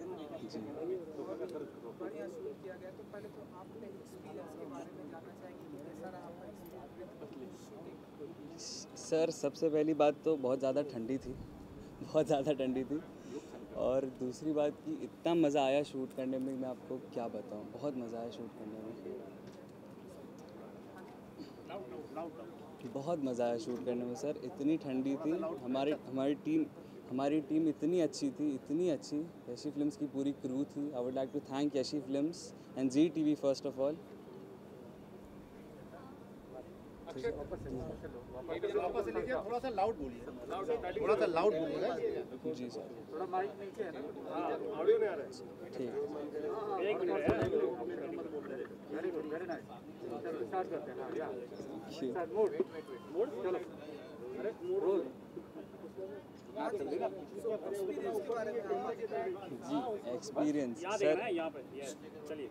जी। बढ़िया शूट किया गया। तो पहले तो आप अपने एक्सपीरियंस के बारे में जानना चाहेंगे कि कैसा रहा आपका एक्सपीरियंस शूटिंग? सर सबसे पहली बात तो बहुत ज़्यादा ठंडी थी, बहुत ज़्यादा ठंडी थी। और दूसरी बात कि इतना मज़ा आया शूट करने में, मैं आपको क्या बताऊं, बहुत मज़ा आया शूट करने में, बहुत मज़ा आया शूट करने में सर। इतनी ठंडी थी, हमारी टीम इतनी अच्छी थी, इतनी अच्छी। यशी फिल्म्स की पूरी क्रू थी। I would like to thank Yashi films and Zee TV first of all. वापस लीजिए, थोड़ा सा लाउड बोलिए, थोड़ा सा लाउड बोलिए। जी सर, थोड़ा माइक नीचे है ना, ऑडियो नहीं आ रहा है। ठीक। एक minute, very good, very nice. चलो स्टार्ट करते हैं। हाँ, सर मूड चलो, अरे मूड एक्सपीरियंस के बारे में जी एक्सपीरियंस सर, यहाँ पे चलिए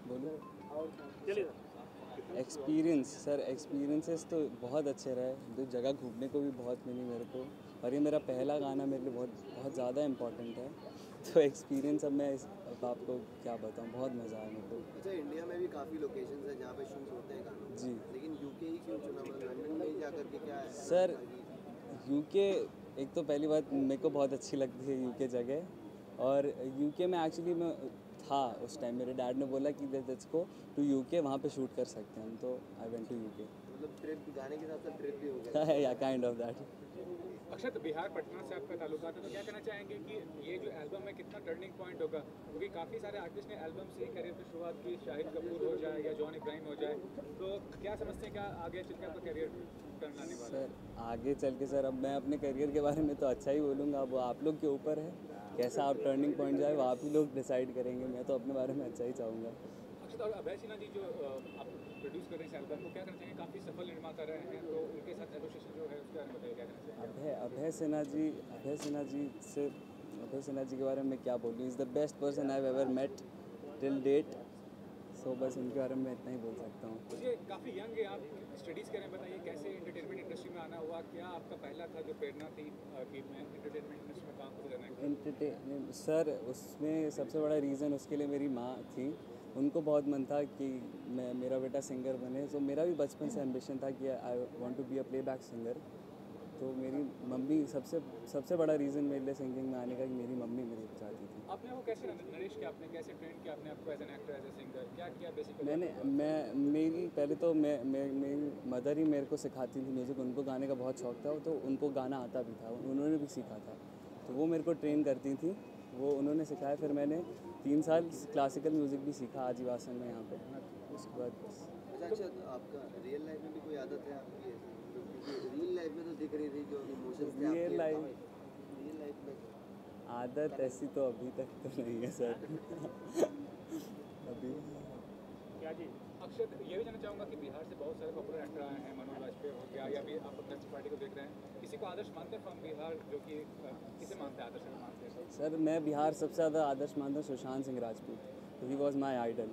बोलो। चलिए एक्सपीरियंस सर, एक्सपीरियंसेस तो बहुत अच्छे रहे। जो जगह घूमने को भी बहुत मिली मेरे को, और ये मेरा पहला गाना मेरे लिए बहुत बहुत ज़्यादा इम्पोर्टेंट है। तो एक्सपीरियंस अब मैं अब आपको क्या बताऊँ, बहुत मज़ा आया मेरे को। अच्छा, इंडिया में भी काफ़ी लोकेशंस हैं जहाँ पे शूट होते हैं गानों, जी लेकिन यूके ही क्यों चुना? मतलब लंदन में ही जाकर के क्या है सर, यूके एक तो पहली बात मेरे को बहुत अच्छी लगती है यूके जगह। और यूके में एक्चुअली मैं था उस टाइम, मेरे डैड ने बोला कि लेट्स गो टू यूके, वहाँ पे शूट कर सकते हैं हम। तो आई वेंट टू यूके। मतलब ट्रिप, गाने के साथ साथ ट्रिप भी हो गया। या काइंड ऑफ दैट। अक्षत, बिहार पटना से आपका ताल्लुकात है, तो क्या कहना चाहेंगे कि ये जो एल्बम है कितना टर्निंग पॉइंट होगा? क्योंकि काफ़ी सारे आर्टिस्ट ने एल्बम से ही करियर की शुरुआत की, शाहिद कपूर हो जाए या जॉन इब्राहिम हो जाए, तो क्या समझते हैं क्या आगे चल के आपका करियर टर्न आने वाला है? सर आगे चल के सर, अब मैं अपने करियर के बारे में तो अच्छा ही बोलूँगा। अब वो आप लोग के ऊपर है, कैसा आप टर्निंग पॉइंट जाए वो आप ही लोग डिसाइड करेंगे। मैं तो अपने बारे में अच्छा ही चाहूँगा। अक्षत, और अभय सिन्हा जी जो आप प्रोड्यूस कर रहे हैं इस एल्बम को, क्या कहना चाहेंगे? काफ़ी सफल निर्माता रहे हैं, तो उनके साथ एसोसिएशन जो है उसके बारे में बताइए, क्या कहना चाहेंगे? अभय सिन्हा जी के बारे में क्या बोलूँ। Is the best person I have ever met till date. So बस उनके बारे में इतना ही बोल सकता हूँ। मुझे काफ़ी यंग है, आप स्टडीज़ करें, बताइए कैसे एंटरटेनमेंट इंडस्ट्री में आना हुआ? क्या आपका पहला था जो प्रेरणा थी कि मैं एंटरटेनमेंट इंडस्ट्री में काम करना है? सर उसमें सबसे बड़ा रीज़न उसके लिए मेरी माँ थी। उनको बहुत मन था कि मेरा बेटा सिंगर बने। तो मेरा भी बचपन से एम्बिशन था कि I want to be a playback singer. तो मेरी मम्मी सबसे बड़ा रीज़न मेरे लिए सिंगिंग में आने का कि मेरी मम्मी मेरी चाहती थी। आपने वो कैसे, नरेश के आपने कैसे ट्रेन किया आपने आपको as an actor, as a singer, क्या किया बेसिकली? मेरी पहले तो मेरी मदर ही मेरे को सिखाती थी म्यूज़िक। उनको गाने का बहुत शौक था, तो उनको गाना आता भी था, उन्होंने भी सीखा था। तो वो मेरे को ट्रेन करती थी, वो उन्होंने सिखाया। फिर मैंने 3 साल क्लासिकल म्यूज़िक भी सीखा आजीवासन में यहाँ पे। उसके बाद अच्छा, तो आपका रियल लाइफ में भी कोई आदत है आपकी ऐसी? क्योंकि रियल लाइफ में तो दिख रही थी जो इमोशंस थे रियल रियल लाइफ में आदत ऐसी तो अभी तक तो नहीं है सर। अभी क्या जी? अक्षत, ये भी जानना चाहूँगा कि बिहार से बहुत सारे पॉपुलर एक्टर आए हैं, मनोज वाजपेयी हो गया, या भी आप नेक्स्ट पार्टी को देख रहे हैं, किसी को आदर्श मानते हैं फ्रॉम बिहार, जो कि किसे मानते हैं आदर्श मानते हैं? सर मैं बिहार सबसे ज़्यादा आदर्श मानता हूँ सुशांत सिंह राजपूत। तो he was my idol.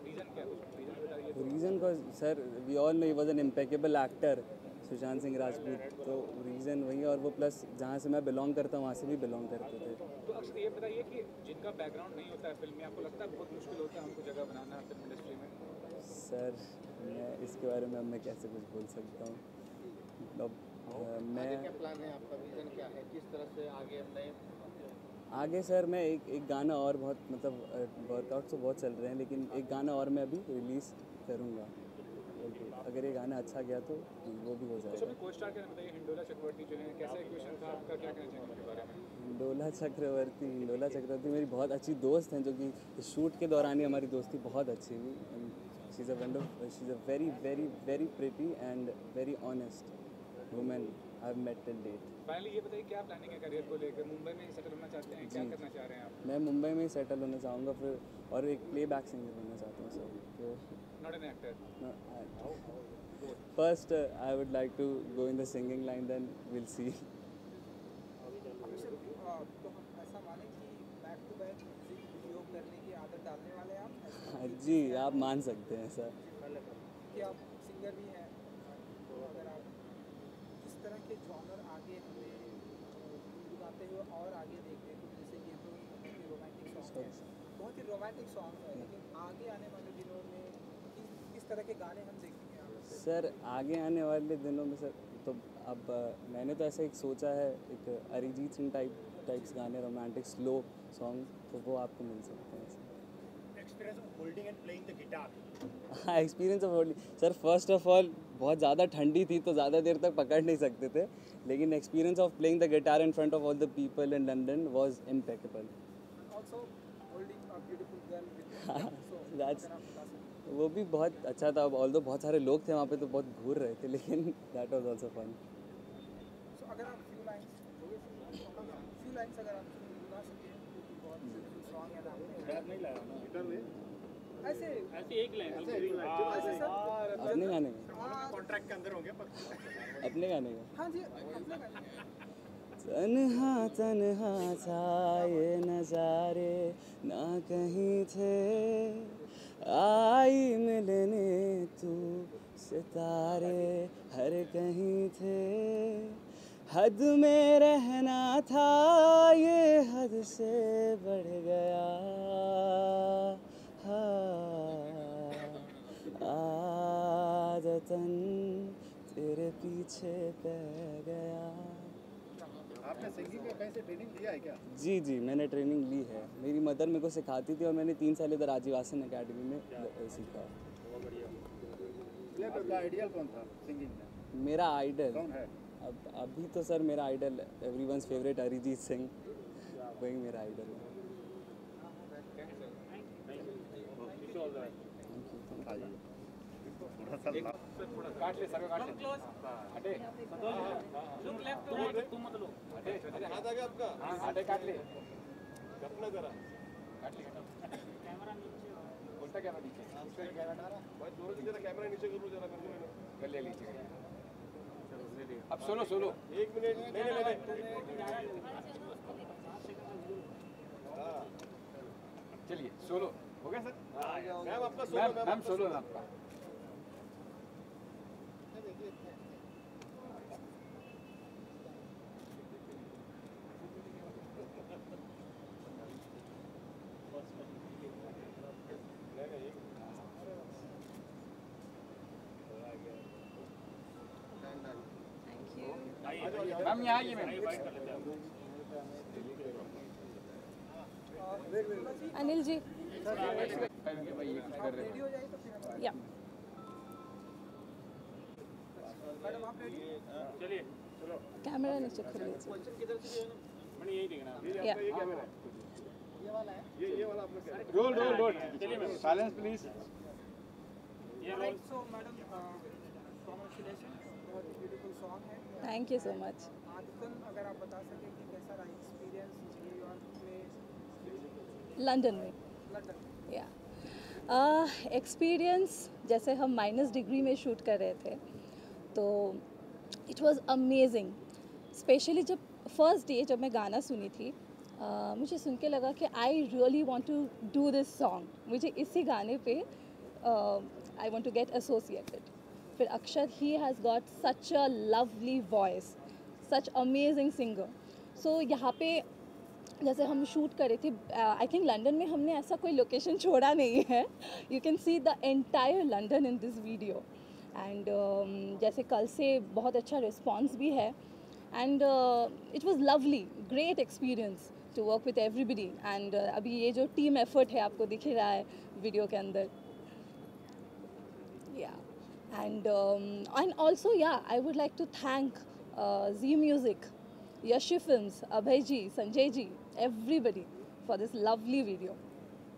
Reason क्या है? रीज़न बताइए। रीज़न को sir, we all know he was an impeccable actor Sushant Singh Rajput. तो रीज़न वही, और वो प्लस जहाँ से मैं बिलोंग करता हूँ वहाँ से भी बिलोंग करते थे। तो अक्सर ये बताइए कि जिनका बैकग्राउंड नहीं होता है फिल्म में, आपको लगता है बहुत मुश्किल होता है उनको जगह बनाना फिल्म इंडस्ट्री में? सर मैं इसके बारे में अब मैं कैसे कुछ बोल सकता हूँ। अब मैं क्या प्लान है आपका, विजन क्या है, किस तरह से आगे नए? आगे सर मैं एक गाना और, बहुत मतलब वर्कआउट तो बहुत चल रहे हैं, लेकिन एक गाना और मैं अभी रिलीज़ करूँगा। अगर ये गाना अच्छा गया तो वो भी हो तो जाएगा। सभी को स्टार के बताइए, हिंडोला चक्रवर्ती जो है, कैसा इक्वेशन था आपका, क्या कहना चाहेंगे उनके बारे में? हिंडोला चक्रवर्ती मेरी बहुत अच्छी दोस्त हैं, जो कि शूट के दौरान ही हमारी दोस्ती बहुत अच्छी हुई। She is a very very very pretty and very honest women I have met till date. Finally ये बताइए क्या प्लानिंग है करियर को लेकर? मुंबई में ही सेटल होना चाहते हैं, क्या जी। करना चाह रहे हैं आप? मैं मुंबई में ही सेटल होना चाहूँगा फिर, और एक प्लेबैक सिंगर बनना चाहता हूँ सर। तो not an actor? First I would like to go in the singing line, then will see. तो हम ऐसा माने कि back to back music video करने की आदत डालने वाले हैं आप? जी आप मान सकते हैं सर। कि आप सिंगर भी हैं, तो अगर आप जिस तरह के जॉनर आगे हमें गाते हुए और आगे देख रहे थे, जैसे ये तो बहुत ही रोमांटिक सॉन्ग है, बहुत ही रोमांटिक सॉन्ग है, लेकिन आगे आने वाले दिनों में किस तरह के गाने हम देखेंगे आप? सर आगे आने वाले दिनों में सर तो अब मैंने तो ऐसा एक सोचा है, एक अरिजीत सिंह टाइप्स गाने, रोमांटिक स्लो सॉन्ग, तो वो आपको मिल सकते हैं। Experience of holding and playing the guitar. हाँ, experience of holding sir, first of all बहुत ज़्यादा ठंडी थी तो ज़्यादा देर तक पकड़ नहीं सकते थे, लेकिन experience of playing the guitar in front of all the people in London was impeccable. Also holding a beautiful girl with that's वो भी बहुत अच्छा था। ऑल्दो बहुत सारे लोग थे वहाँ पे तो बहुत घूर रहे थे, लेकिन दैट वाज आल्सो फन। सो अगर आप फ्यू लाइंस अगर आप गा सके तो बहुत ब्यूटीफुल सॉन्ग है आपने नहीं लाया ना गिटार में ऐसे एक लाइन ऐसे सर अपने गाने का, कॉन्ट्रैक्ट के अंदर होंगे पर अपने गाने का। हाँ जी अपने गाने तन्हा तन्हा था ये नज़ारे ना कहीं थे, आई मिलने तू सितारे हर कहीं थे, हद में रहना था ये हद से बढ़ गया, आदतन तेरे पीछे पै गया। आपने सिंगिंग में कहीं से ट्रेनिंग लिया है क्या? जी मैंने ट्रेनिंग ली है, मेरी मदर मेरे को सिखाती थी और मैंने 3 साल इधर आजीवासन एकेडमी में सीखा। प्ले का आइडियल कौन था सिंगिंग में? मेरा आइडल कौन है? अब अभी तो सर मेरा idol everyone's favourite Arijit Singh, वही मेरा आइडल है। थोड़ा सा काट ले सर, काट ले हटे लुक लेफ्ट तुम मत लो। अरे हाथ आ गया आपका, हाँ हटे, काट ले अपना जरा काट ले। कैमरा नीचे उल्टा कैमरा नीचे, उसका कैमरा डाला भाई जोर से जरा कैमरा नीचे करो जरा मेरे को। कर ले नीचे। अब सोलो 1 मिनट नहीं चलिए सोलो हो गया सर। मैम आपका सोलो मैम सोलो है आपका। मैम यहाँ आइए मैम। अनिल जी भाई ये कुछ कर रहे रेडी हो जाए तो फिर हम या मैडम आप रेडी? चलिए कैमरा नीचे खोल लीजिए। क्वेश्चन किधर से है? मैंने यही देखना या ये वाला है ये वाला आपने क्या? रोल चलिए मैम साइलेंस प्लीज। ये राइट। सो मैडम कांग्रेचुलेशन, बहुत ही ब्यूटीफुल सॉन्ग है। Thank you so much. Aditan अगर आप बता सकें कि कैसा रहा एक्सपीरियंस न्यूयॉर्क में, लंदन में लंदन? या एक्सपीरियंस जैसे हम -डिग्री में शूट कर रहे थे तो इट वाज अमेजिंग। स्पेशली जब फर्स्ट डे जब मैं गाना सुनी थी मुझे सुन के लगा कि I really want to do this song, मुझे इसी गाने पे I want to get associated. फिर अक्षर ही has got such a lovely voice, such amazing singer. So यहाँ पे जैसे हम शूट कर रहे थे, आई थिंक लंदन में हमने ऐसा कोई लोकेशन छोड़ा नहीं है। You can see the entire London in this video and जैसे कल से बहुत अच्छा रिस्पॉन्स भी है and it was lovely, great experience to work with everybody and अभी ये जो टीम एफर्ट है आपको दिख ही रहा है वीडियो के अंदर। या and also yeah I would like to thank Zee music, Yashi films, Abhay ji, Sanjay ji, everybody for this lovely video।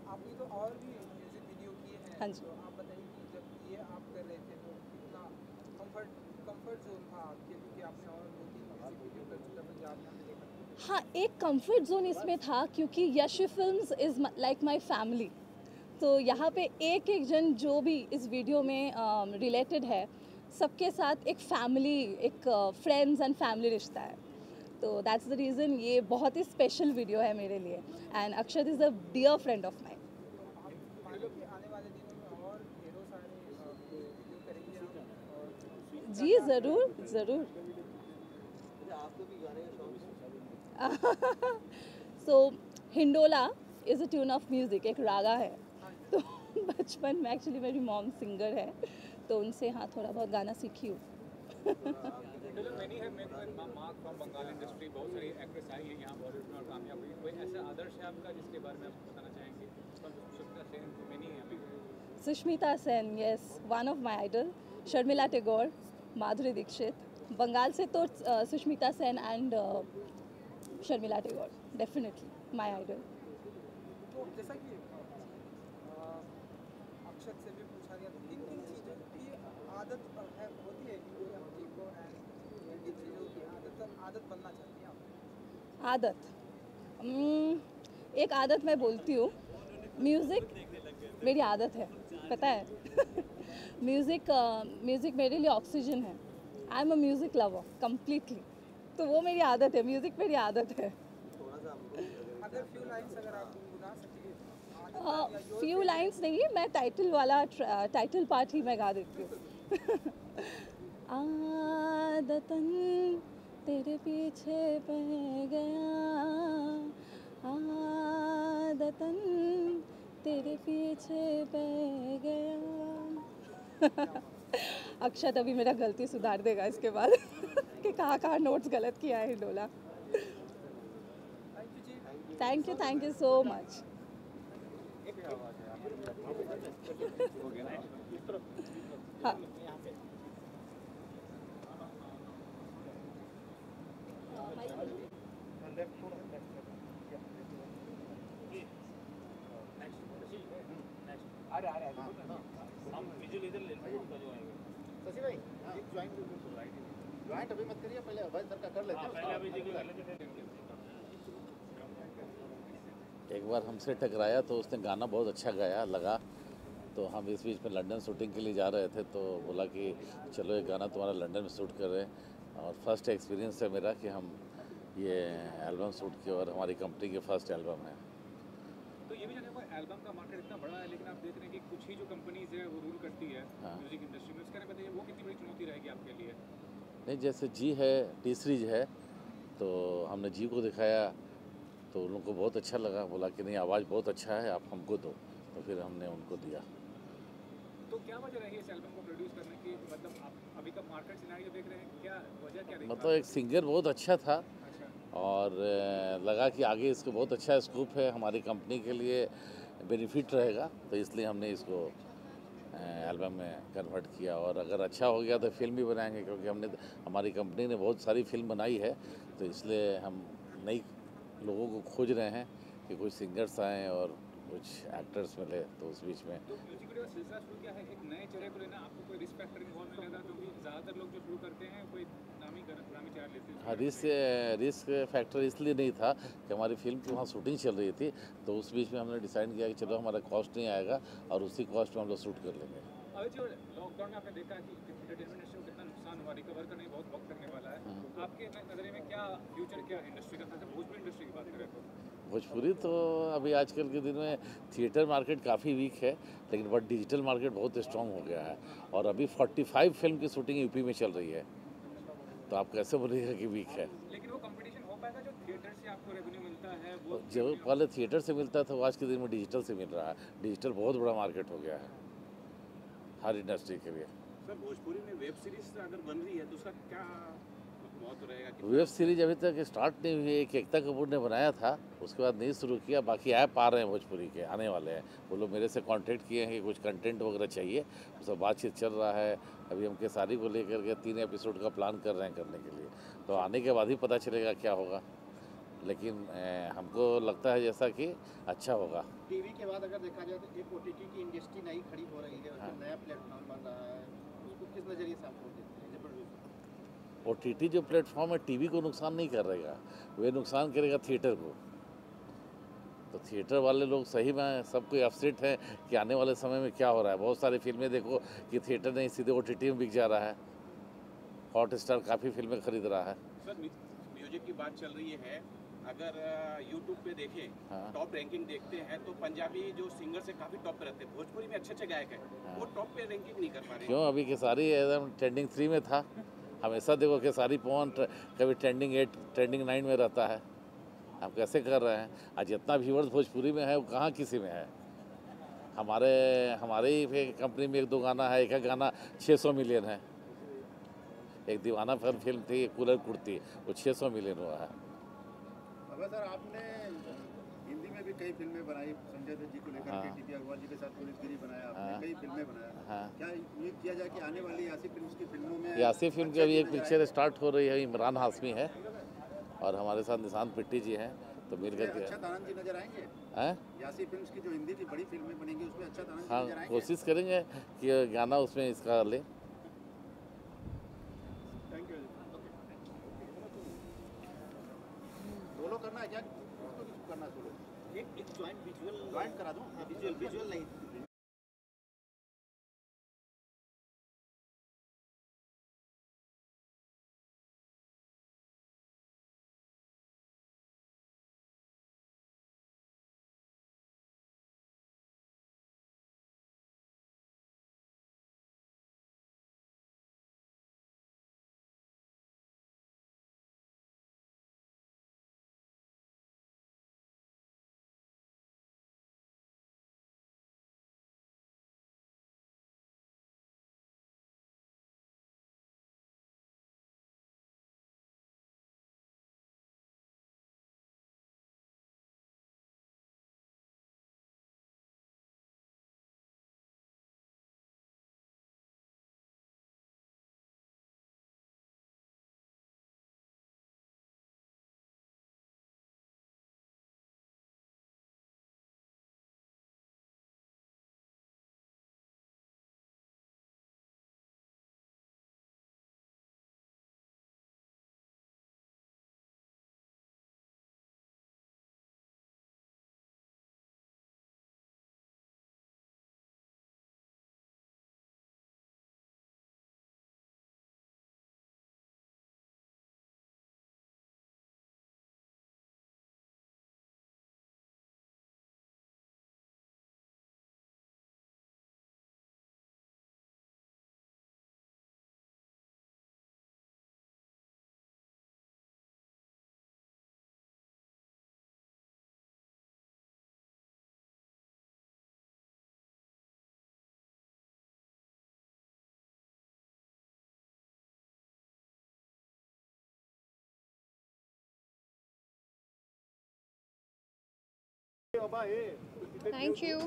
आपने तो और भी म्यूजिक वीडियो किए हैं, हाँ जी। तो आप बताइए कि जब ये आप कर रहे थे तो कितना कंफर्ट जोन था आपके, क्योंकि आपने और 2-3 म्यूजिक वीडियो कर चुका पंजाब में हमने देखा। हाँ, एक कंफर्ट जोन इसमें था क्योंकि Yash Films is like my family. तो यहाँ पे एक जन जो भी इस वीडियो में रिलेटेड है, सबके साथ एक फैमिली, एक फ्रेंड्स एंड फैमिली रिश्ता है। तो दैट्स द रीज़न ये बहुत ही स्पेशल वीडियो है मेरे लिए and Akshar is a dear friend of mine. मानो कि आने वाले दिनों में और ढेरों सारे वीडियो करेंगे हम, और जी ज़रूर ज़रूर। आपको भी गाने का शौक है? So Hindola is a tune of music, एक रागा है। तो बचपन में एक्चुअली मेरी मॉम सिंगर है, तो उनसे हाँ थोड़ा बहुत गाना सीखी हूँ। मैनी है मार्क फ्रॉम बंगाल इंडस्ट्री, बहुत सारी एक्ट्रेस आई है यहाँ बॉलीवुड में और कामयाब हुई। कोई ऐसा आदर्श है आपका जिसके बारे में आप बताना चाहेंगे? सुष्मिता सेन मैनी है अभी। Sushmita Sen, yes, one of my idol. Sharmila Tagore, Madhuri Dixit. Bengal से तो Sushmita Sen and Sharmila Tagore definitely my idol. तो जैसा कि अक्षत से भी पूछा गया, तो किन किन चीज़ों की आदत है होती है कि हम जी को एंड किन चीज़ों की आदत बनना चाहती हैं आप? आदत, एक आदत मैं बोलती हूँ, म्यूज़िक मेरी आदत है, पता है। म्यूज़िक मेरे लिए ऑक्सीजन है। I am a music lover completely, तो वो मेरी आदत है, म्यूज़िक मेरी आदत है। अगर फ्यू लाइन्स अगर आप गुनगुना सकें। फ्यू लाइंस नहीं, मैं टाइटल पार्ट ही मैं गा देती हूँ। आदतन तेरे पीछे पड़ गया, आदतन तेरे पीछे पड़ गया। अक्षत अभी मेरा गलती सुधार देगा इसके बाद कि कहाँ नोट्स गलत किया है Hindola. Thank you so much. हाँ, शशि भाई एक ज्वाइंट अभी मत करिए, पहले अभय सर का कर लेते हैं। एक बार हमसे टकराया तो उसने गाना बहुत अच्छा गाया लगा, तो हम इस बीच में लंदन शूटिंग के लिए जा रहे थे, तो बोला कि चलो एक गाना तुम्हारा लंदन में शूट कर रहे हैं। और फर्स्ट एक्सपीरियंस है मेरा कि हम ये एल्बम शूट किए और हमारी कंपनी की फर्स्ट एल्बम है। तो ये भी जाने को एल्बम का मार्केट इतना बड़ा है, लेकिन आप देख रहे हैं कि कुछ ही जो कंपनीज है वो रूल करती है म्यूजिक इंडस्ट्री में। उसके बारे में बताइए, वो कितनी बड़ी चुनौती रहेगी आपके लिए? नहीं, जैसे जी है, टी सीरीज है, तो हमने जी को दिखाया तो उन लोगों को बहुत अच्छा लगा, बोला कि नहीं आवाज़ बहुत अच्छा है, आप हमको दो, तो फिर हमने उनको दिया। तो क्या वजह रही है इस एल्बम को प्रोड्यूस करने की? मतलब आप अभी का मार्केट सिनेरियो देख रहे हैं, क्या वजह क्या रही? मतलब एक सिंगर बहुत अच्छा था और लगा कि आगे इसको बहुत अच्छा स्कोप है, हमारी कंपनी के लिए बेनिफिट रहेगा, तो इसलिए हमने इसको एल्बम में कन्वर्ट किया। और अगर अच्छा हो गया तो फिल्म भी बनाएंगे, क्योंकि हमारी कंपनी ने बहुत सारी फिल्म बनाई है, तो इसलिए हम नई लोगों को खोज रहे हैं कि कुछ सिंगर्स आएँ और कुछ एक्टर्स मिले, तो उस बीच में तो म्यूजिक वीडियो का सिलसिला शुरू किया है, एक नए चेहरे को लेना आपको कोई रिस्क फैक्टर इन्वॉल्व नहीं लगा? क्योंकि ज़्यादातर लोग जो शुरू करते हैं कोई नामी चेहरा लेते हैं। हाँ, रिस्क फैक्टर इसलिए नहीं था कि हमारी फिल्म की वहाँ शूटिंग चल रही थी, तो उस बीच में हमने डिसाइड किया कि चलो हमारा कॉस्ट नहीं आएगा और उसी कॉस्ट में हम लोग शूट कर लेंगे। अभी जो लॉकडाउन में आपने देखा कि एंटरटेनमेंट इंडस्ट्री को कितना नुकसान हुआ, रिकवर करने में बहुत वक्त लगने वाला है, आपके नज़रिए में क्या फ्यूचर क्या इंडस्ट्री का? भोजपुरी इंडस्ट्री की बात करें तो भोजपुरी तो अभी आजकल के दिन में थिएटर मार्केट काफ़ी वीक है, लेकिन बट डिजिटल मार्केट बहुत स्ट्रांग हो गया है। और अभी 45 फिल्म की शूटिंग यूपी में चल रही है, तो आप कैसे बोलिएगा कि वीक है? लेकिन वो कंपटीशन हो पाएगा जो थिएटर से आपको रेवेन्यू मिलता है वो? जो पहले थिएटर से मिलता था वो आज के दिन में डिजिटल से मिल रहा है। डिजिटल बहुत बड़ा मार्केट हो गया है हर इंडस्ट्री के लिए। सर भोजपुरी में वेब सीरीज अगर बन रही है तो उसका क्या बहुत रहेगा कि वेब सीरीज अभी तक स्टार्ट नहीं हुई है, एक एकता कपूर ने बनाया था, उसके बाद नहीं शुरू किया। बाकी ऐप आ रहे हैं भोजपुरी के, आने वाले हैं। वो लोग मेरे से कांटेक्ट किए हैं कि कुछ कंटेंट वगैरह चाहिए, उसका बातचीत चल रहा है। अभी हम केसारी को लेकर के 3 एपिसोड का प्लान कर रहे हैं करने के लिए, तो आने के बाद ही पता चलेगा क्या होगा, लेकिन हमको लगता है जैसा कि अच्छा होगा। टीवी के बाद अगर देखा जाए तो एक ओटीटी की इंडस्ट्री नई खड़ी हो रही है, उसमें नया प्लेटफॉर्म बन रहा है, उसको किस नज़रिए से आप देखते हैं? ओटीटी जो प्लेटफॉर्म है टीवी को नुकसान नहीं करेगा, वे नुकसान करेगा थिएटर को। तो थिएटर वाले लोग सही में सब कोई अपसेट है कि आने वाले समय में क्या हो रहा है। बहुत सारी फिल्में देखो कि थिएटर नहीं सीधे ओटीटी में बिक जा रहा है। हॉट स्टार काफ़ी फिल्में खरीद रहा है। सर म्यूजिक की बात चल रही है, अगर यूट्यूब पे देखें, हाँ। टॉप रैंकिंग देखते हैं तो पंजाबी जो सिंगर से काफ़ी टॉप पे रहते हैं, भोजपुरी में अच्छे गायक हैं, वो टॉप पे रैंकिंग नहीं कर पा रहे। क्यों? अभी केसारी एकदम ट्रेंडिंग 3 में था। हमेशा देखो केसारी पवन कभी ट्रेंडिंग 8 ट्रेंडिंग 9 में रहता है। हम कैसे कर रहे हैं। आज जितना व्यूअर्स भोजपुरी में है वो कहाँ किसी में है। हमारे हमारे ही कंपनी में 1-2 गाना है, एक गाना 600 मिलियन है। एक दीवाना फिल्म थी कूलर कुर्ती, वो 600 मिलियन हुआ है। अबे सर आपने हिंदी में भी कई फिल्में बनाई, संजय दत्त जी को लेकर के, टीपी अग्रवाल जी के साथ पुलिसगिरी बनाया आपने, कई फिल्में बनाया। क्या उम्मीद किया जाए कि आने वाली यासी फिल्म की फिल्मों में यासी फिल्म की अभी एक पिक्चर स्टार्ट हो रही है, इमरान हाशमी है और हमारे साथ निशांत पिट्टी जी हैं, तो मिल करके अच्छा आनंद जी नजर आएंगे हैं। यासी फिल्म्स की जो हिंदी की बड़ी फिल्में बनेंगी उसमें अच्छा आनंद जी हाँ, नजर आएंगे। कोशिश करेंगे कि गाना उसमें इसका ले। सोलो करना है क्या, उसको करना सोलो, एक जॉइंट विजुअल जॉइंट करा दूं, विजुअल नहीं। Thank you.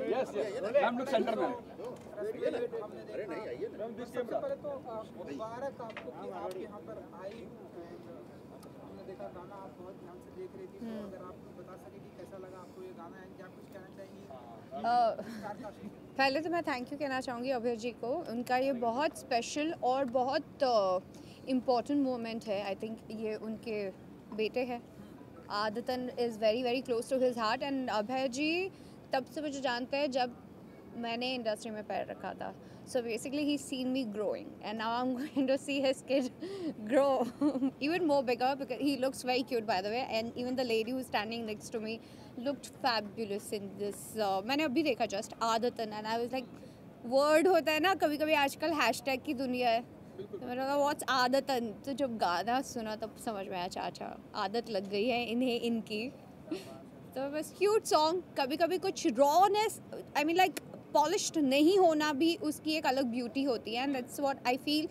Yes ma'am look centre में। अरे नहीं आइए ना। सबसे पहले तो मुबारक आपको कि आप यहाँ पर आई। हमने देखा गाना आप बहुत ध्यान से देख रही थी, तो अगर आप बता सके कि कैसा लगा आपको ये गाना एंड क्या कुछ कहना चाहेंगी? पहले तो मैं थैंक यू कहना चाहूँगी अभय जी को। उनका ये बहुत स्पेशल और बहुत इम्पॉर्टेंट मोमेंट है। आई थिंक ये उनके बेटे हैं, Aadatan is very very close to his heart. And Abhay ji तब से मुझे जानते हैं जब मैंने इंडस्ट्री में पैर रखा था। So basically he's seen me growing and now I'm going to see his kid grow even more bigger because he looks very cute by the way, and even the lady who's standing next to me looked fabulous in this मैंने अभी देखा just आदतन and I was like word होता है ना कभी कभी आजकल hashtag की दुनिया है, तो मैंने कहा व्हाट्स आदतन, तो जब गाना सुना तब समझ में आया अच्छा आदत लग गई है इन्हें इनकी। तो बस क्यूट सॉन्ग, कभी कभी कुछ rawness I mean like polished नहीं होना भी उसकी एक अलग ब्यूटी होती है, and that's what I feel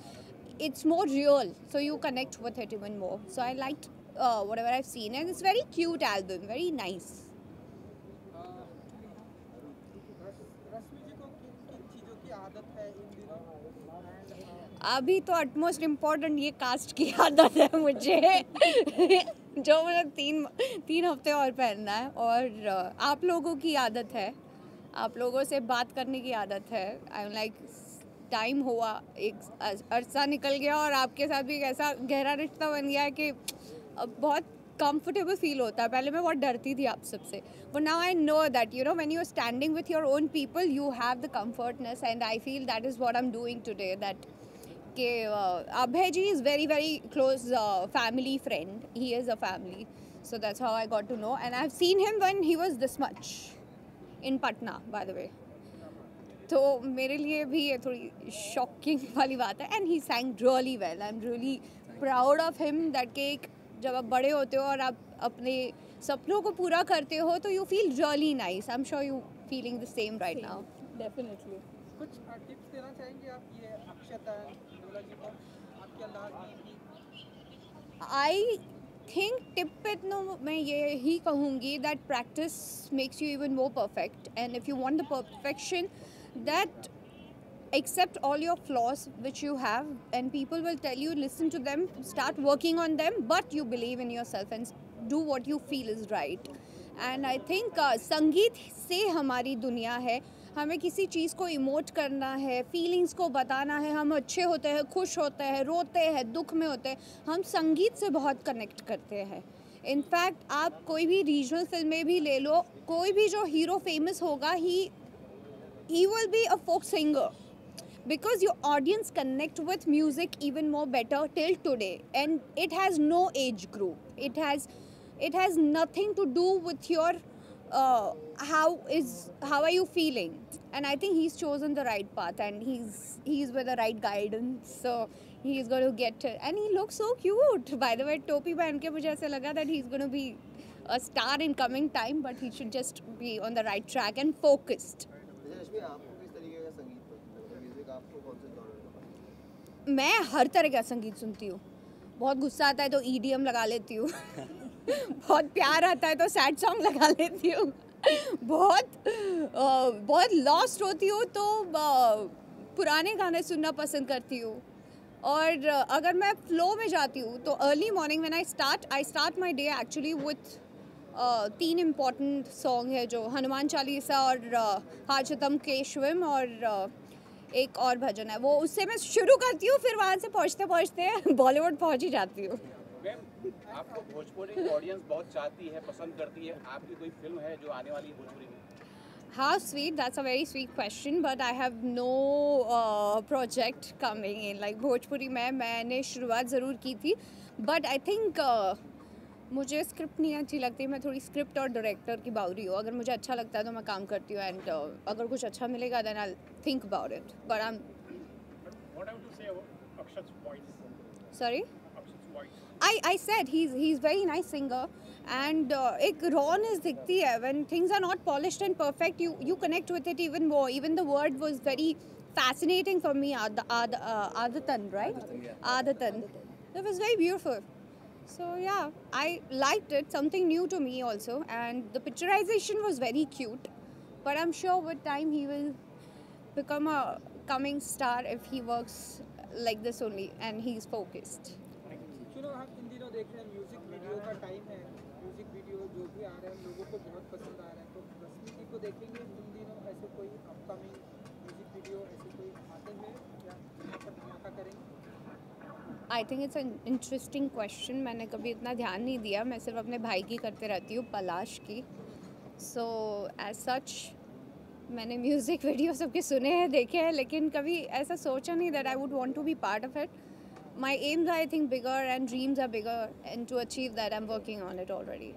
it's more real, so you connect with it even more. So I liked whatever I've seen, and it's very cute album, very nice. रश्मि जी को किन चीज़ों की आदत है इन दिनों? अभी तो अटमोस्ट इम्पोर्टेंट ये कास्ट की आदत है मुझे जो मुझे तीन हफ्ते और पहनना है, और आप लोगों की आदत है, आप लोगों से बात करने की आदत है। आई एम लाइक टाइम हुआ, एक अरसा निकल गया और आपके साथ भी एक ऐसा गहरा रिश्ता बन गया है कि अब बहुत कंफर्टेबल फील होता है। पहले मैं बहुत डरती थी आप सबसे, but now I know that you know when you are standing with your own people you have the comfortness, and I feel that is what I am doing today, that के Abhay ji is very very close family friend, he is a family, So that's how I got to know. And I've seen him when he was this much in Patna, by the way. तो मेरे लिए भी ये थोड़ी shocking वाली बात है. And he sang really well. I'm really proud of him that कि जब आप बड़े होते हो और आप अपने सपनों को पूरा करते हो तो you feel really nice. I'm sure you feeling the same right now. Definitely. कुछ टिप्स देना चाहेंगे आप ये अक्षत डोला जी को आपके अंदाज में? I think tip पे तो मैं ये ही कहूँगी that practice makes you even more perfect, and if you want the perfection, that accept all your flaws which you have, and people will tell you listen to them, start working on them, but you believe in yourself and do what you feel is right. And I think संगीत से हमारी दुनिया है. हमें किसी चीज़ को emote करना है, फीलिंग्स को बताना है. हम अच्छे होते हैं, खुश होते हैं, रोते हैं, दुख में होते हैं, हम संगीत से बहुत कनेक्ट करते हैं. इनफैक्ट आप कोई भी रीजनल फिल्में भी ले लो, कोई भी जो हीरो फेमस होगा he will be a folk singer because your audience connect with music even more better till today, and it has no age group. It has nothing to do with your how are you feeling. And I think he's chosen the right path, and he's with the right guidance, so he's going to get it. And he looks so cute, by the way. टोपी पहन के मुझे ऐसा लगा that he's going to be a star in coming time, but he should just be on the right track and focused. रश्मि, आपको किस तरीके का संगीत पसंद है? म्यूजिक आपको कौन से जॉनर का पसंद है? मैं हर तरह का संगीत सुनती हूँ. बहुत गुस्सा आता है तो EDM लगा लेती हूँ. बहुत प्यार आता है तो सैड सॉन्ग लगा लेती हूँ. बहुत लॉस्ट होती हूँ तो पुराने गाने सुनना पसंद करती हूँ. और अगर मैं फ्लो में जाती हूँ तो early morning when I start my day actually with 3 important song है जो हनुमान चालीसा और हाजतम केशवम और एक और भजन है, वो उससे मैं शुरू करती हूँ, फिर वहाँ से पहुँचते पहुँचते बॉलीवुड पहुँच ही जाती हूँ. आपको भोजपुरी ऑडियंस बहुत चाहती है, पसंद करती है. आपकी कोई फिल्म है जो आने वाली है भोजपुरी में? How sweet, that's a very sweet question, but I have no project coming in. Like Bhojpuri में मैंने शुरुआत ज़रूर की थी, but I think मुझे स्क्रिप्ट नहीं अच्छी लगती. मैं थोड़ी स्क्रिप्ट और डायरेक्टर की बावरी हूँ. अगर मुझे अच्छा लगता है तो मैं काम करती हूँ, एंड अगर कुछ अच्छा मिलेगा then I'll think about it. But I'm. What I want to say about Akshat's voice? Sorry? Akshat's voice. I said he's very nice singer, and एक rawness दिखती है. When things are not polished and perfect, you connect with it even more. Even the word was very fascinating for me. Adatan, right? Adatan. It was very beautiful. So yeah, I liked it. Something new to me also, and the picturization was very cute. But I'm sure with time he will become a coming star if he works like this only and he's focused. चलो, हम इन दिनों देख रहे हैं music video का time है. Music video जो भी आ रहे हैं लोगों को बहुत पसंद आ रहे हैं. तो रश्मि जी को देखेंगे इन दिनों ऐसे कोई अपकमिंग म्यूजिक वीडियो ऐसे कोई आते हैं या यहाँ पर धमाका करेंगे? I think it's an interesting question. मैंने कभी इतना ध्यान नहीं दिया. मैं सिर्फ अपने भाई की करते रहती हूँ, पलाश की. So as such मैंने म्यूज़िक वीडियो सबके सुने हैं, देखे हैं, लेकिन कभी ऐसा सोचा नहीं that I would want to be part of it. My aims are, I think, bigger and dreams are bigger, and to achieve that I'm working on it already.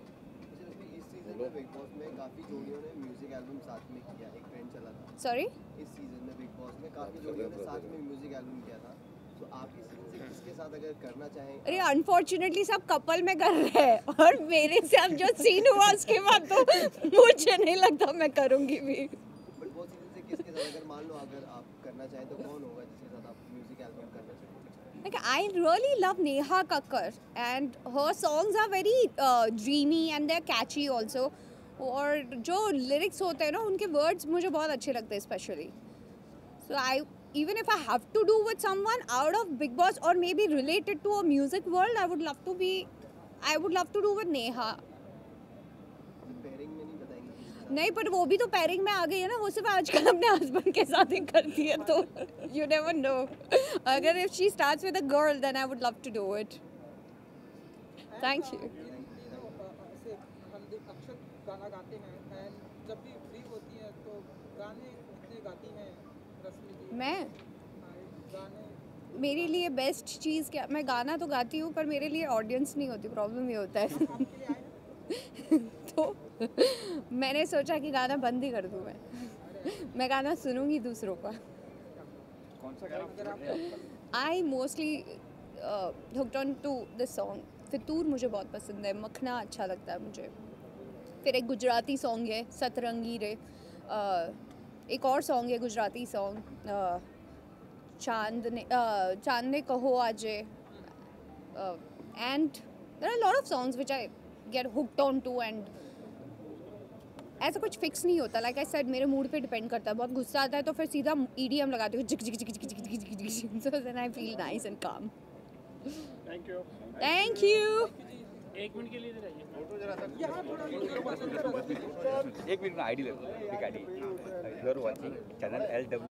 इस सीजन में बिग बॉस में काफ़ी जोड़ियों ने music album साथ में किया, एक trend चला था. Sorry? इस सीजन में बिग बॉस में काफ़ी जोड़ियों ने साथ में म्यूजिक एल्बम किया था. तो आप इस सीजन से किसके साथ अगर करना चाहें? अरे अनफॉर्चुनेटली सब कपल में कर रहे हैं, और मेरे से अब जो सीन हुआ उसके बाद तो मुझे नहीं लगता मैं करूँगी भी. बट वो सीजन से किसके साथ अगर मान लो अगर आप करना चाहें तो कौन होगा जिसके साथ आप म्यूजिक एल्बम करना चाहें? Like I really love Neha Kakkar, and her songs are very dreamy and they're catchy also. और जो lyrics होते हैं ना, उनके words मुझे बहुत अच्छे लगते हैं especially. So even if I have to do with someone out of Big Boss or maybe related to a music world, I would love to do with Neha. Pairing में नहीं बताएंगे? नहीं, पर वो भी तो पेयरिंग में आ गई है ना. वो सिर्फ आजकल अपने हस्बैंड के साथ ही करती है, तो you never know. अगर if she starts with a girl, then I would love to do it. Thank you. इन दिनों ऐसे हम अक्षत गाना गाते हैं, एंड जब भी फ्री होती है तो गाने कितने गाती हैं रश्मि जी? मैं गाने मेरे लिए बेस्ट चीज़ क्या, मैं गाना तो गाती हूँ पर मेरे लिए ऑडियंस नहीं होती. प्रॉब्लम ये होता है. आपके लिए आए हैं? तो मैंने सोचा कि गाना बंद ही कर दूँ मैं गाना सुनूंगी दूसरों का। कौन सा गाना? I mostly hooked on to this song. Fitoor मुझे बहुत पसंद है, मखना अच्छा लगता है मुझे। फिर एक गुजराती सॉन्ग है सतरंगी रे, एक और सॉन्ग है गुजराती सॉन्ग चांद ने कहो आजे, and there are lot of songs which I get hooked on to, and ऐसा कुछ फिक्स नहीं होता। लाइक आई सेड मेरे मूड पे डिपेंड करता है। बहुत गुस्सा आता है तो फिर सीधा EDM लगाती हूँ, जिक जिक जिक जिक जिक जिक जिक जिक, so then I feel nice and calm. Thank you. Thank you. एक मिनट के लिए इधर आइए। एक मिनट में आईडी ले लो, एक ID. You are watching channel LW